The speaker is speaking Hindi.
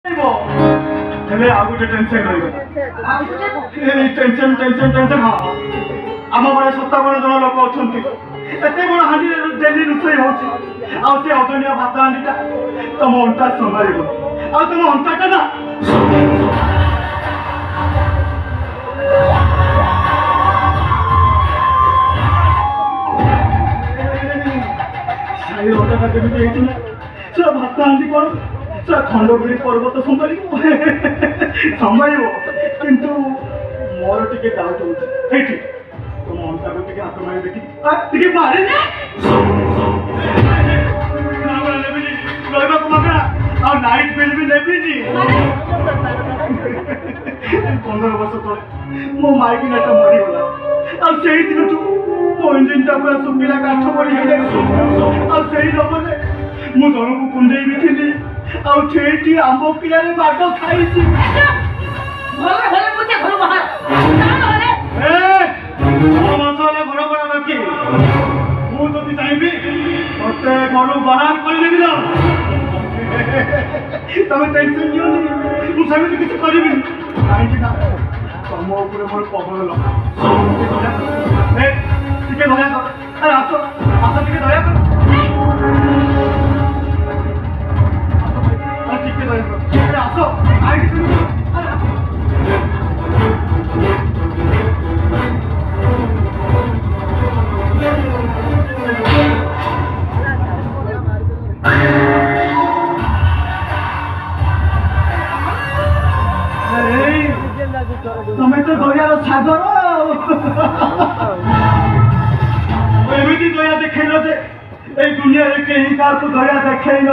हेले आ गोटे टेंशन रही टेंशन टेंशन टेंशन हाँ आम बड़े 57 जन लोक अच्छा एत बड़ हाँ डेली रोषे होदनिया भात हांडीटा तुम अंटा संभाल तुम अंटाटा ना साई अंटाटा जमी से भात हांडी कौन खंडगिरी पर्वत संभाल संभाल किंतु मोर टे डाउट हो तुम अंटा को हाथ मारी देखी मारे नाइट बिल भी नेबी 15 वर्ष तले मो माइकिनाटा मरीगला आई दिन मो इंजिनटा पूरा सुखिला काठ पड़ी नंबर मु जन को कुंडे भी थी आठी आंब पियारे बाट खाई घर बड़ा बाकी मुझे चाहिए मत घर बाहर करदेवी ना तुम टेंशन नियोनी मुझे किसी करी कहीं तुम मोर पवन लगा टे दया कर आस आस टे दया कर आस तुम्हें तो दयार सागर एमती दया देखल जे दुनिया कहीं क्या दया देखे नी